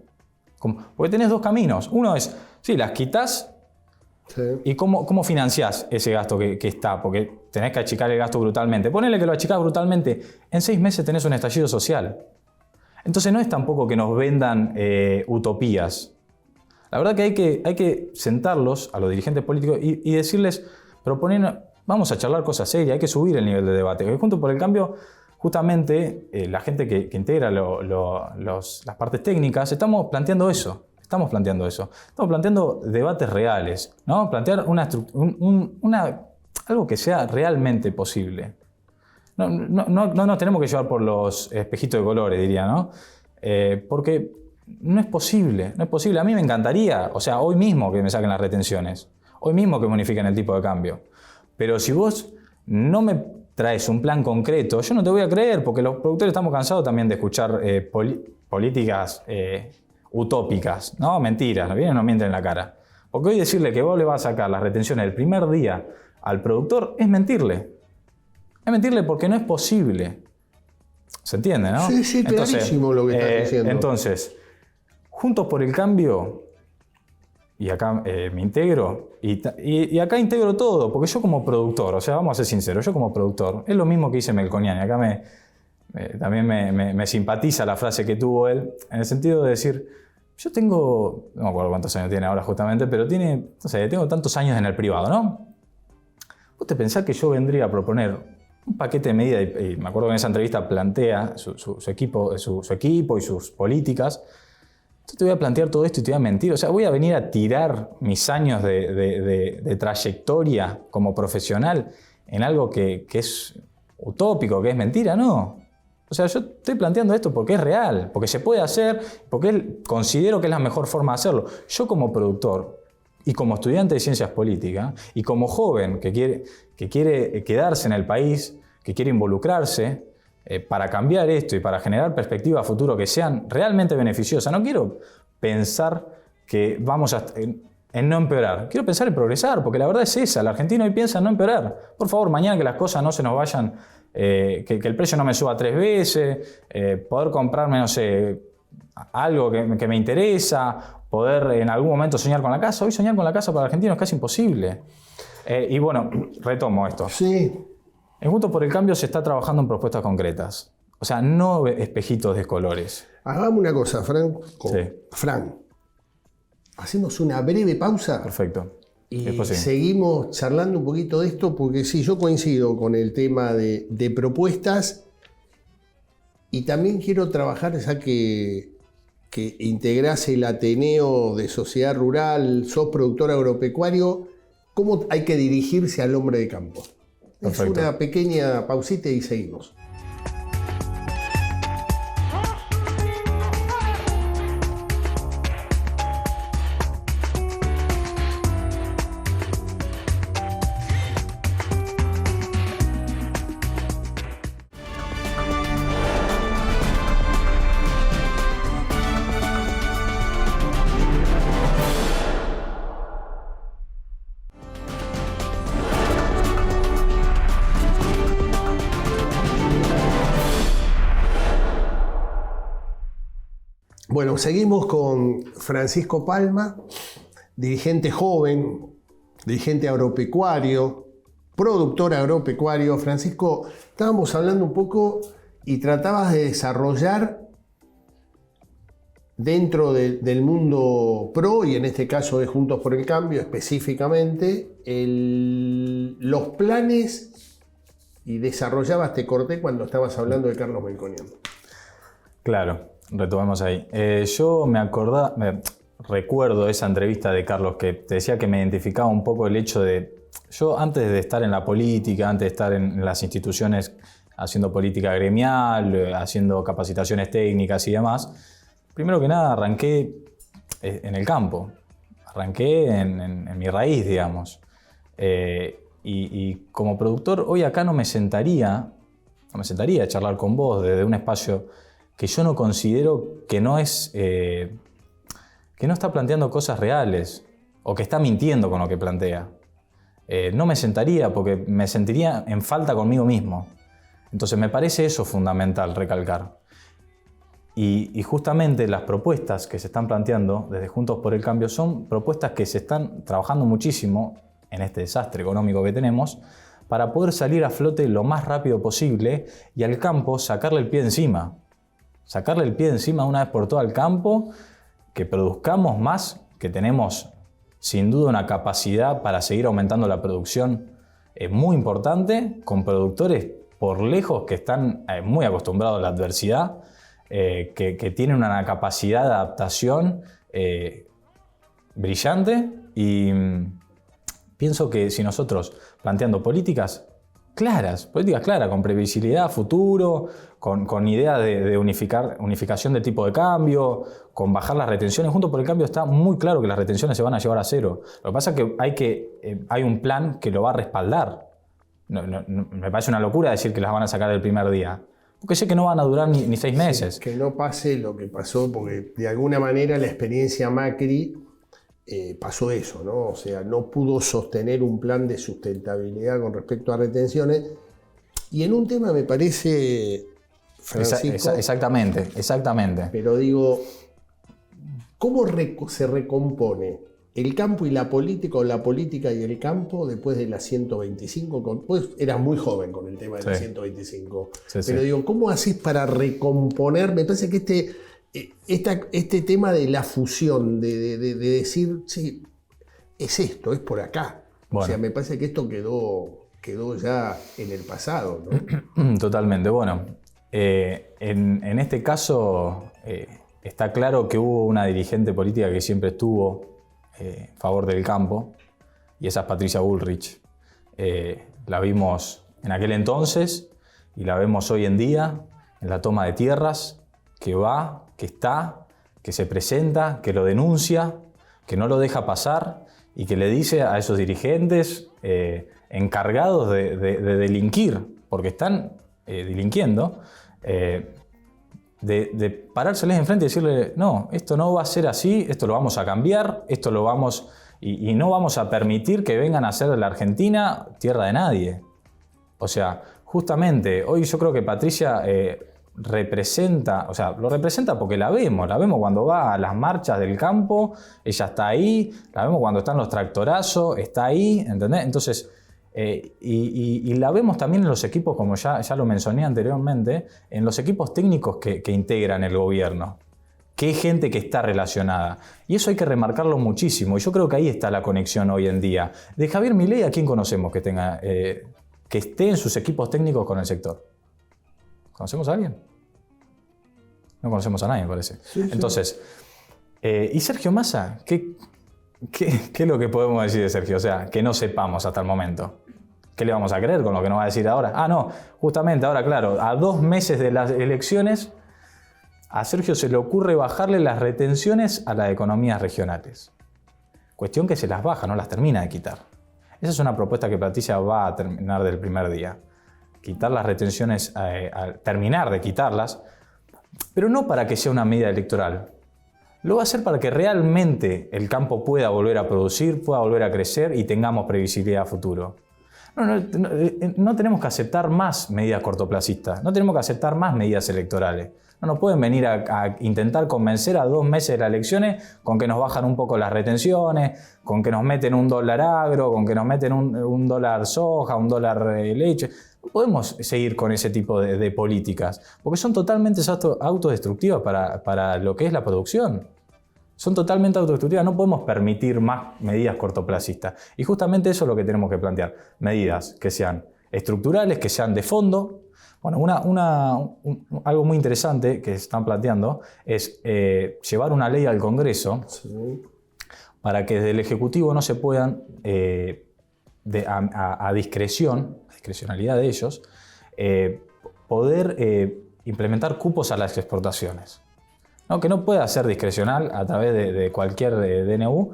Porque tenés 2 caminos. Uno es, sí, las quitas. Sí. ¿Y cómo financiás ese gasto que está? Porque tenés que achicar el gasto brutalmente. Ponele que lo achicás brutalmente. En 6 meses tenés un estallido social. Entonces no es tampoco que nos vendan utopías. La verdad que hay que sentarlos a los dirigentes políticos y decirles, vamos a charlar cosas serias, hay que subir el nivel de debate. Porque Juntos por el Cambio, justamente, la gente que integra las partes técnicas, estamos planteando eso. Estamos planteando debates reales, ¿no? Plantear algo que sea realmente posible. No nos tenemos que llevar por los espejitos de colores, diría, ¿no? Porque no es posible. A mí me encantaría, o sea, hoy mismo que me saquen las retenciones, hoy mismo que me unifiquen el tipo de cambio. Pero si vos no me traes un plan concreto, yo no te voy a creer, porque los productores estamos cansados también de escuchar políticas utópicas, ¿no? Mentiras, nos vienen y nos mienten en la cara. Porque hoy decirle que vos le vas a sacar las retenciones el primer día al productor es mentirle. Es mentirle porque no es posible. ¿Se entiende, no? Sí, clarísimo lo que estás diciendo. Entonces, Juntos por el Cambio, y acá me integro, y acá integro todo, porque yo como productor, o sea, vamos a ser sinceros, yo como productor, es lo mismo que dice Melconian, y acá también me simpatiza la frase que tuvo él, en el sentido de decir, yo tengo, no me acuerdo cuántos años tiene ahora justamente, pero tengo tantos años en el privado, ¿no? ¿Vos te pensás que yo vendría a proponer un paquete de medidas, y me acuerdo que en esa entrevista plantea su equipo y sus políticas? Yo te voy a plantear todo esto y te voy a mentir. O sea, voy a venir a tirar mis años de trayectoria como profesional en algo que es utópico, que es mentira, no. O sea, yo estoy planteando esto porque es real, porque se puede hacer, porque considero que es la mejor forma de hacerlo. Yo como productor y como estudiante de ciencias políticas y como joven que quiere quedarse en el país, que quiere involucrarse para cambiar esto y para generar perspectivas a futuro que sean realmente beneficiosas. No quiero pensar que vamos en no empeorar. Quiero pensar en progresar, porque la verdad es esa. El argentino hoy piensa en no empeorar. Por favor, mañana que las cosas no se nos vayan, que el precio no me suba 3 veces, poder comprarme, no sé, algo que me interesa, poder en algún momento soñar con la casa. Hoy soñar con la casa para el argentino es casi imposible. Y bueno, retomo esto. Sí. En Juntos por el Cambio se está trabajando en propuestas concretas. O sea, no espejitos de colores. Hagamos una cosa, Fran. Sí. Fran, hacemos una breve pausa. Perfecto. Y Después sí. seguimos charlando un poquito de esto, porque sí, yo coincido con el tema de propuestas y también quiero trabajar, ya que integrás el Ateneo de Sociedad Rural, sos productor agropecuario, ¿cómo hay que dirigirse al hombre de campo? Perfecto. Es una pequeña pausita y seguimos. Bueno, seguimos con Francisco Palma, dirigente joven, dirigente agropecuario, productor agropecuario. Francisco, estábamos hablando un poco y tratabas de desarrollar dentro del mundo pro, y en este caso de Juntos por el Cambio específicamente, los planes, y desarrollabas, te corté cuando estabas hablando de Carlos Melconian. Claro. Retomemos ahí. Yo recuerdo esa entrevista de Carlos que te decía que me identificaba un poco el hecho de... Yo antes de estar en la política, antes de estar en las instituciones haciendo política gremial, haciendo capacitaciones técnicas y demás, primero que nada arranqué en el campo. Arranqué en mi raíz, digamos. Y como productor, hoy acá no me sentaría a charlar con vos desde un espacio que yo no considero que no está planteando cosas reales o que está mintiendo con lo que plantea. No me sentaría porque me sentiría en falta conmigo mismo. Entonces me parece eso fundamental recalcar. Y justamente las propuestas que se están planteando desde Juntos por el Cambio son propuestas que se están trabajando muchísimo en este desastre económico que tenemos para poder salir a flote lo más rápido posible y al campo sacarle el pie encima. Sacarle el pie encima una vez por todas al campo, que produzcamos más, que tenemos sin duda una capacidad para seguir aumentando la producción muy importante, con productores por lejos que están muy acostumbrados a la adversidad, que tienen una capacidad de adaptación brillante, y pienso que si nosotros planteando políticas claras, con previsibilidad a futuro, con idea de unificación del tipo de cambio, con bajar las retenciones. Juntos por el Cambio está muy claro que las retenciones se van a llevar a cero. Lo que pasa es que hay un plan que lo va a respaldar. Me parece una locura decir que las van a sacar el primer día, porque sé que no van a durar ni 6 meses. Sí, que no pase lo que pasó, porque de alguna manera la experiencia Macri pasó eso, ¿no? O sea, no pudo sostener un plan de sustentabilidad con respecto a retenciones. Y en un tema me parece, Francisco... Exactamente. Pero digo, ¿cómo se recompone el campo y la política, o la política y el campo después de la 125? Pues eras muy joven con el tema de la 125. Pero digo, ¿cómo haces para recomponer? Me parece que este tema de la fusión, de decir, sí, es esto, es por acá. Bueno. O sea, me parece que esto quedó ya en el pasado, ¿no? Totalmente. Bueno, en este caso está claro que hubo una dirigente política que siempre estuvo a favor del campo, y esa es Patricia Bullrich. La vimos en aquel entonces y la vemos hoy en día en la toma de tierras, que va, que está, que se presenta, que lo denuncia, que no lo deja pasar y que le dice a esos dirigentes encargados de delinquir, porque están delinquiendo, de parárseles enfrente y decirle, no, esto no va a ser así, esto lo vamos a cambiar, esto lo vamos... Y no vamos a permitir que vengan a hacer de la Argentina tierra de nadie. O sea, justamente, hoy yo creo que Patricia representa, o sea, lo representa porque la vemos cuando va a las marchas del campo, ella está ahí, la vemos cuando están los tractorazos, está ahí, ¿entendés? Entonces, y la vemos también en los equipos, como ya lo mencioné anteriormente, en los equipos técnicos que integran el gobierno. Que hay gente que está relacionada. Y eso hay que remarcarlo muchísimo. Y yo creo que ahí está la conexión hoy en día. De Javier Milei, ¿a quién conocemos que esté en sus equipos técnicos con el sector? ¿Conocemos a alguien? No conocemos a nadie, me parece. Sí. Entonces, ¿y Sergio Massa? ¿Qué es lo que podemos decir de Sergio? O sea, que no sepamos hasta el momento. ¿Qué le vamos a creer con lo que nos va a decir ahora? Ah, no, justamente ahora, claro, a 2 meses de las elecciones, a Sergio se le ocurre bajarle las retenciones a las economías regionales. Cuestión que se las baja, no las termina de quitar. Esa es una propuesta que Patricia va a terminar del primer día. Quitar las retenciones, terminar de quitarlas, pero no para que sea una medida electoral. Lo va a hacer para que realmente el campo pueda volver a producir, pueda volver a crecer y tengamos previsibilidad a futuro. No tenemos que aceptar más medidas cortoplacistas, no tenemos que aceptar más medidas electorales. No nos pueden venir a intentar convencer a 2 meses de las elecciones con que nos bajan un poco las retenciones, con que nos meten un dólar agro, con que nos meten un dólar soja, un dólar leche. No podemos seguir con ese tipo de políticas, porque son totalmente autodestructivas para lo que es la producción. Son totalmente autodestructivas, no podemos permitir más medidas cortoplacistas. Y justamente eso es lo que tenemos que plantear. Medidas que sean estructurales, que sean de fondo. Bueno, algo muy interesante que están planteando es llevar una ley al Congreso para que desde el Ejecutivo no se puedan, a discrecionalidad de ellos, poder implementar cupos a las exportaciones. ¿No? Que no pueda ser discrecional a través de cualquier DNU,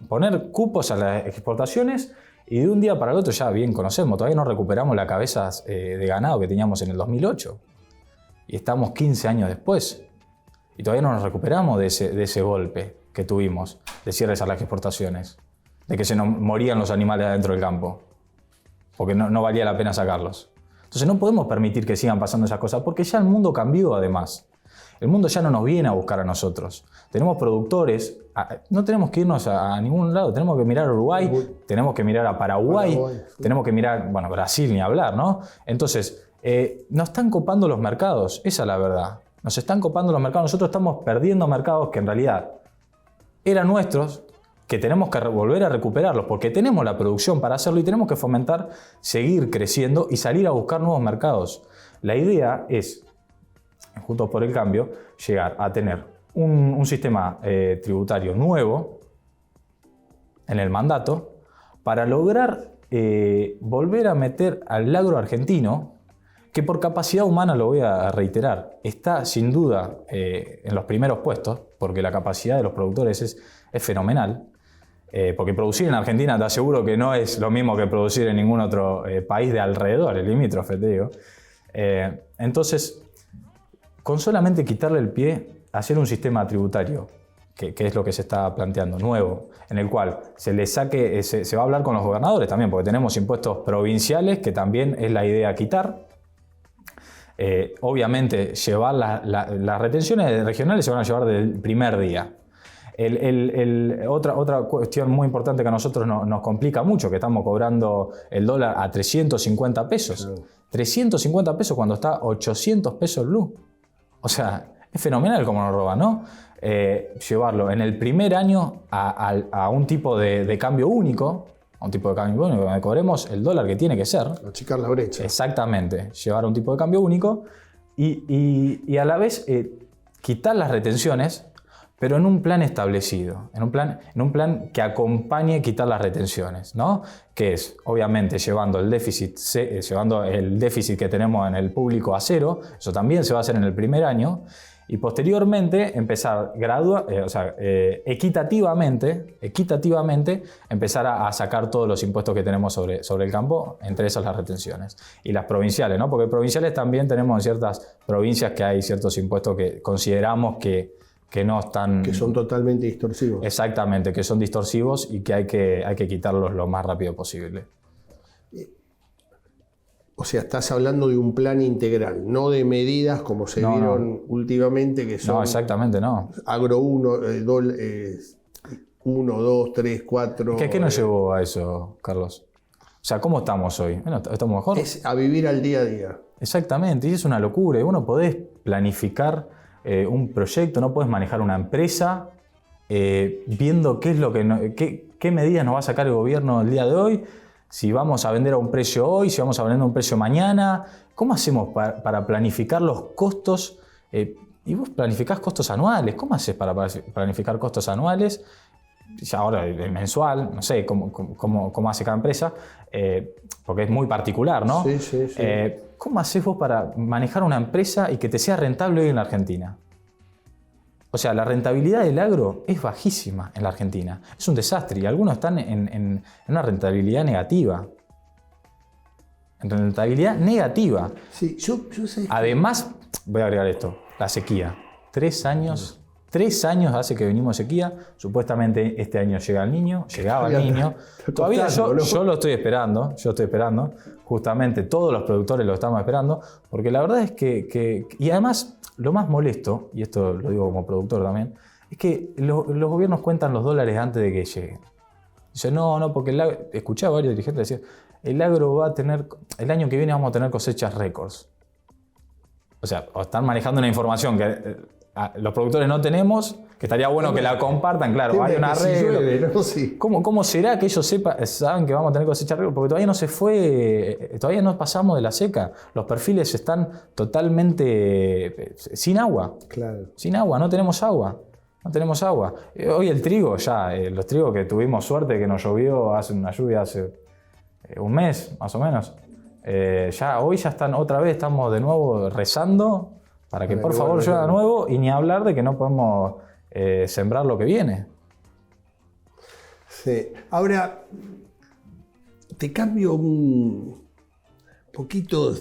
poner cupos a las exportaciones. Y de un día para el otro ya bien conocemos, todavía no recuperamos las cabezas de ganado que teníamos en el 2008. Y estamos 15 años después. Y todavía no nos recuperamos de ese golpe que tuvimos de cierres a las exportaciones. De que se nos morían los animales adentro del campo. Porque no valía la pena sacarlos. Entonces no podemos permitir que sigan pasando esas cosas porque ya el mundo cambió además. El mundo ya no nos viene a buscar a nosotros. Tenemos productores, no tenemos que irnos a ningún lado, tenemos que mirar a Uruguay, tenemos que mirar a Paraguay, tenemos que mirar, bueno, Brasil ni hablar, ¿no? Entonces, nos están copando los mercados, esa es la verdad. Nos están copando los mercados, nosotros estamos perdiendo mercados que en realidad eran nuestros, que tenemos que volver a recuperarlos porque tenemos la producción para hacerlo y tenemos que fomentar, seguir creciendo y salir a buscar nuevos mercados. La idea es, Juntos por el Cambio, llegar a tener un sistema tributario nuevo en el mandato para lograr volver a meter al agro argentino, que por capacidad humana, lo voy a reiterar, está sin duda en los primeros puestos, porque la capacidad de los productores es fenomenal. Porque producir en Argentina te aseguro que no es lo mismo que producir en ningún otro país de alrededor, el limítrofe, te digo. Entonces, con solamente quitarle el pie, hacer un sistema tributario, que es lo que se está planteando, nuevo, en el cual se va a hablar con los gobernadores también, porque tenemos impuestos provinciales, que también es la idea quitar. Obviamente, llevar las retenciones regionales se van a llevar del primer día. Otra cuestión muy importante que a nosotros nos complica mucho, que estamos cobrando el dólar a 350 pesos. Claro. 350 pesos cuando está 800 pesos el blue. O sea, es fenomenal cómo nos roban, ¿no? Llevarlo en el primer año a un tipo de cambio único, donde cobremos el dólar que tiene que ser. Achicar la brecha. Exactamente, llevar a un tipo de cambio único y a la vez quitar las retenciones, pero en un plan establecido, en un plan que acompañe quitar las retenciones, ¿no? Que es, obviamente, llevando el déficit que tenemos en el público a cero, eso también se va a hacer en el primer año, y posteriormente empezar equitativamente empezar a sacar todos los impuestos que tenemos sobre el campo, entre esas las retenciones. Y las provinciales, ¿no? Porque provinciales también tenemos en ciertas provincias que hay ciertos impuestos que consideramos que no están... Que son totalmente distorsivos. Exactamente, que son distorsivos y que hay que quitarlos lo más rápido posible. O sea, estás hablando de un plan integral, no de medidas como se vieron últimamente, que son... No, exactamente, no. Agro 1, 2, 3, 4... ¿Qué nos llevó a eso, Carlos? O sea, ¿cómo estamos hoy? Bueno, ¿estamos mejor? Es a vivir al día a día. Exactamente, y es una locura. Y vos no podés planificar un proyecto, no podés manejar una empresa viendo qué medidas nos va a sacar el gobierno el día de hoy, si vamos a vender a un precio hoy, si vamos a vender a un precio mañana. ¿Cómo hacemos para planificar los costos? Y vos planificás costos anuales. ¿Cómo haces para planificar costos anuales? Ahora el mensual, no sé cómo hace cada empresa, porque es muy particular, ¿no? Sí. ¿Cómo haces vos para manejar una empresa y que te sea rentable hoy en la Argentina? O sea, la rentabilidad del agro es bajísima en la Argentina. Es un desastre y algunos están en una rentabilidad negativa. En rentabilidad negativa. Sí, yo sé. Además, voy a agregar esto, la sequía. 3 años hace que venimos de sequía. Supuestamente este año llegaba el niño. Todavía yo lo estoy esperando. Justamente todos los productores lo estamos esperando. Porque la verdad es que y además, lo más molesto, y esto lo digo como productor también, es que los gobiernos cuentan los dólares antes de que lleguen. Dicen, no, porque escuché a varios dirigentes decir, el agro va a tener, el año que viene vamos a tener cosechas récords. O sea, están manejando una información que los productores no tenemos, que estaría bueno que la compartan, claro, hay un arreglo. ¿No? Sí. ¿Cómo será que ellos saben que vamos a tener cosecha récord? Porque todavía no se fue, todavía no pasamos de la seca. Los perfiles están totalmente sin agua. Claro. Sin agua, no tenemos agua. Hoy el trigo, los trigos que tuvimos suerte que nos llovió una lluvia hace un mes, más o menos. Hoy ya estamos de nuevo rezando para que por favor llueva de nuevo, y ni hablar de que no podemos sembrar lo que viene. Sí. Ahora, te cambio un poquito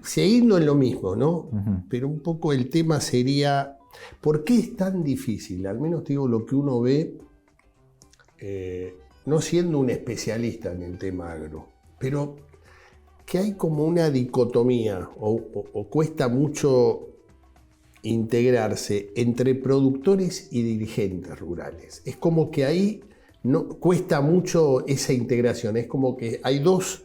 siguiendo en lo mismo, ¿no? Uh-huh. Pero un poco el tema sería, ¿por qué es tan difícil? Al menos digo lo que uno ve, no siendo un especialista en el tema agro, pero que hay como una dicotomía o cuesta mucho integrarse entre productores y dirigentes rurales. Es como que ahí cuesta mucho esa integración, es como que hay dos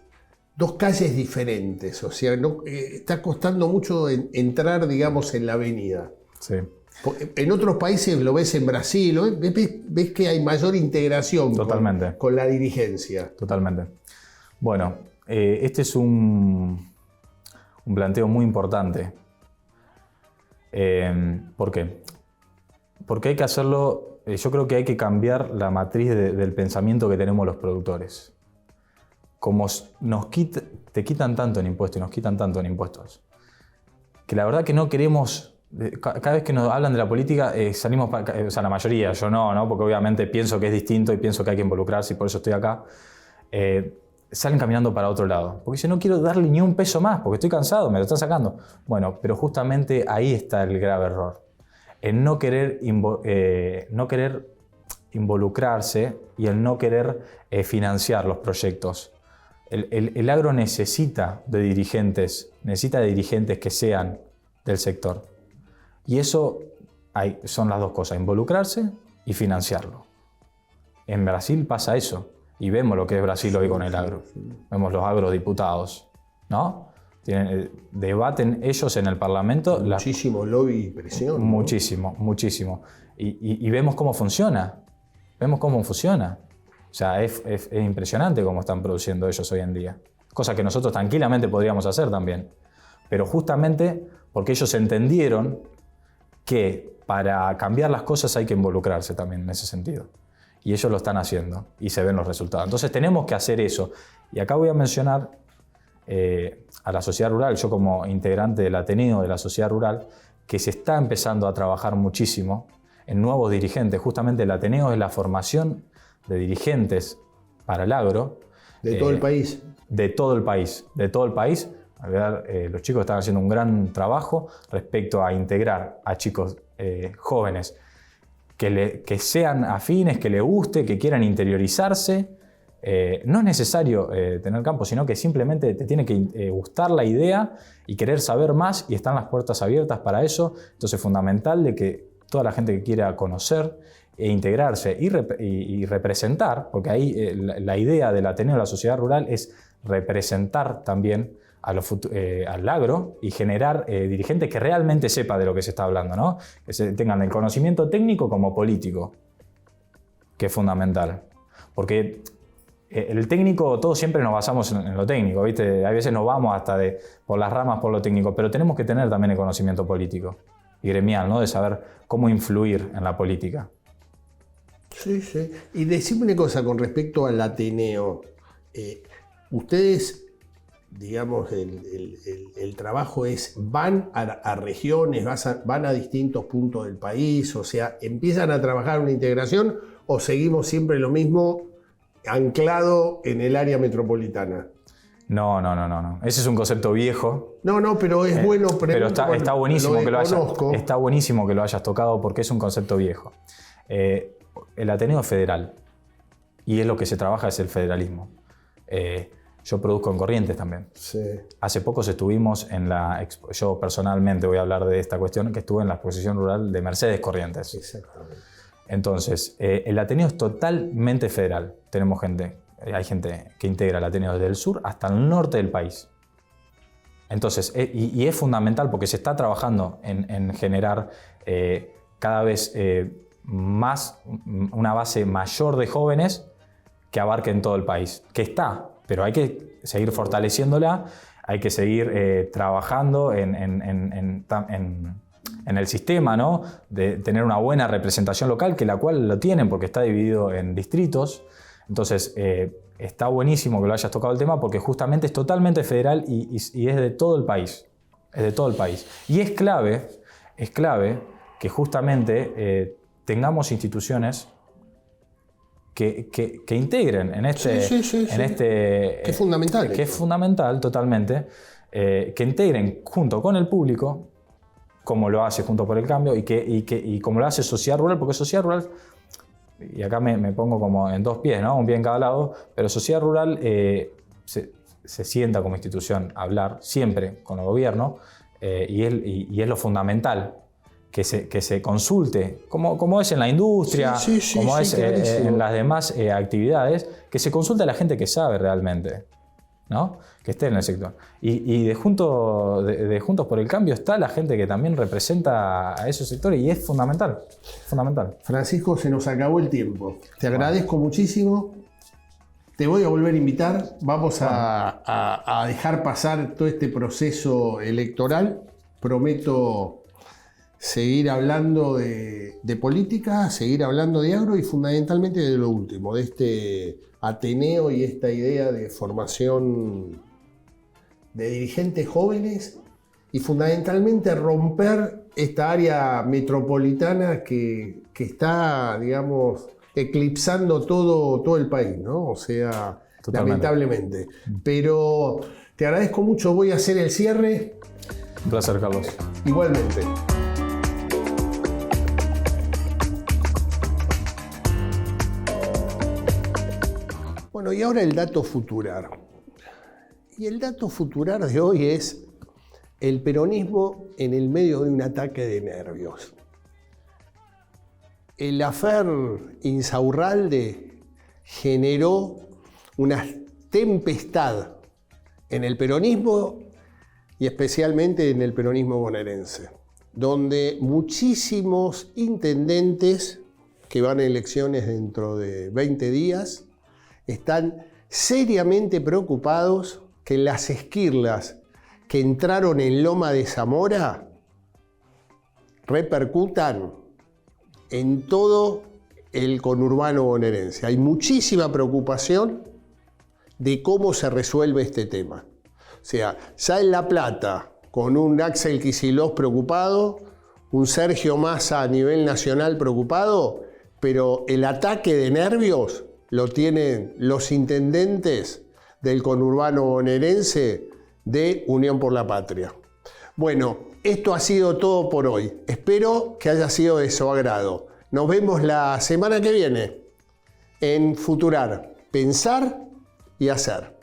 calles diferentes, o sea, está costando mucho entrar, digamos, en la avenida. Sí. En otros países lo ves en Brasil, ves que hay mayor integración con la dirigencia. Totalmente. Bueno, este es un planteo muy importante. ¿Por qué? Porque hay que hacerlo, yo creo que hay que cambiar la matriz del pensamiento que tenemos los productores. Como te quitan tanto en impuestos y nos quitan tanto en impuestos, que la verdad que no queremos, cada vez que nos hablan de la política salimos, o sea, la mayoría, yo no, porque obviamente pienso que es distinto y pienso que hay que involucrarse y por eso estoy acá. Salen caminando para otro lado. Porque dicen, no quiero darle ni un peso más, porque estoy cansado, me lo están sacando. Bueno, pero justamente ahí está el grave error. En no querer involucrarse y el no querer financiar los proyectos. El agro necesita de dirigentes que sean del sector. Y eso son las dos cosas, involucrarse y financiarlo. En Brasil pasa eso. Y vemos lo que es Brasil hoy con el agro. Vemos los agrodiputados, ¿no? Debaten ellos en el Parlamento. Muchísimo lobby y presión, ¿no? Muchísimo. Y vemos cómo funciona. O sea, es impresionante cómo están produciendo ellos hoy en día. Cosa que nosotros tranquilamente podríamos hacer también. Pero justamente porque ellos entendieron que para cambiar las cosas hay que involucrarse también en ese sentido. Y ellos lo están haciendo y se ven los resultados. Entonces tenemos que hacer eso. Y acá voy a mencionar a la sociedad rural, yo como integrante del Ateneo de la sociedad rural, que se está empezando a trabajar muchísimo en nuevos dirigentes. Justamente el Ateneo es la formación de dirigentes para el agro. ¿De todo el país? De todo el país. De todo el país. Los chicos están haciendo un gran trabajo respecto a integrar a chicos jóvenes que sean afines, que les guste, que quieran interiorizarse. No es necesario tener campo, sino que simplemente te tiene que gustar la idea y querer saber más, y están las puertas abiertas para eso. Entonces es fundamental de que toda la gente que quiera conocer e integrarse y representar, porque ahí la idea del Ateneo de la sociedad rural es representar también al agro y generar dirigentes que realmente sepan de lo que se está hablando, ¿no? Que tengan el conocimiento técnico como político, que es fundamental. Porque el técnico, todos siempre nos basamos en lo técnico, ¿viste? A veces nos vamos hasta por las ramas por lo técnico, pero tenemos que tener también el conocimiento político y gremial, ¿no? De saber cómo influir en la política. Sí, sí. Y decime una cosa con respecto al Ateneo. Ustedes, digamos, el trabajo es, van a regiones, van a distintos puntos del país, o sea, ¿empiezan a trabajar una integración o seguimos siempre lo mismo, anclado en el área metropolitana? No. Ese es un concepto viejo. No, pero es bueno. Pero está buenísimo está buenísimo que lo hayas tocado, porque es un concepto viejo. El Ateneo es federal y es lo que se trabaja, es el federalismo. Yo produzco en Corrientes también. Sí. Hace poco estuvimos yo personalmente voy a hablar de esta cuestión, que estuve en la exposición rural de Mercedes Corrientes. Exactamente. Entonces, el Ateneo es totalmente federal. Hay gente que integra el Ateneo desde el sur hasta el norte del país. Entonces, y es fundamental porque se está trabajando en generar cada vez más, una base mayor de jóvenes que abarquen todo el país. Que está, pero hay que seguir fortaleciéndola, hay que seguir trabajando en el sistema, ¿no? De tener una buena representación local, que la cual lo tienen porque está dividido en distritos. Entonces, está buenísimo que lo hayas tocado el tema, porque justamente es totalmente federal y es de todo el país. Es de todo el país. Y es clave que justamente tengamos instituciones que integren en este... Sí. Que es fundamental. Que es fundamental totalmente. Que integren junto con el público, como lo hace Juntos por el Cambio, y como lo hace Sociedad Rural, porque Sociedad Rural, y acá me pongo como en dos pies, ¿no? Un pie en cada lado, pero Sociedad Rural se sienta como institución a hablar siempre con el gobierno, y es lo fundamental, que se consulte, como es en la industria, como es en las demás actividades, que se consulte a la gente que sabe realmente, ¿no? Que esté en el sector. Y de Juntos por el Cambio está la gente que también representa a esos sectores, y es fundamental. Francisco, se nos acabó el tiempo. Te agradezco muchísimo. Te voy a volver a invitar. Vamos a dejar pasar todo este proceso electoral. Prometo seguir hablando de política, seguir hablando de agro y fundamentalmente de lo último, de este Ateneo y esta idea de formación de dirigentes jóvenes y fundamentalmente romper esta área metropolitana que está, digamos, eclipsando todo el país, ¿no? O sea, totalmente. Lamentablemente. Pero te agradezco mucho, voy a hacer el cierre. Un placer, Carlos. Igualmente. Bueno, y ahora el dato futurar. Y el dato futurar de hoy es el peronismo en el medio de un ataque de nervios. El affair Insaurralde generó una tempestad en el peronismo y especialmente en el peronismo bonaerense, donde muchísimos intendentes que van a elecciones dentro de 20 días están seriamente preocupados que las esquirlas que entraron en Loma de Zamora repercutan en todo el conurbano bonaerense. Hay muchísima preocupación de cómo se resuelve este tema. O sea, ya en La Plata, con un Axel Kicillof preocupado, un Sergio Massa a nivel nacional preocupado, pero el ataque de nervios lo tienen los intendentes del conurbano bonaerense de Unión por la Patria. Bueno, esto ha sido todo por hoy. Espero que haya sido de su agrado. Nos vemos la semana que viene en Futurar, pensar y hacer.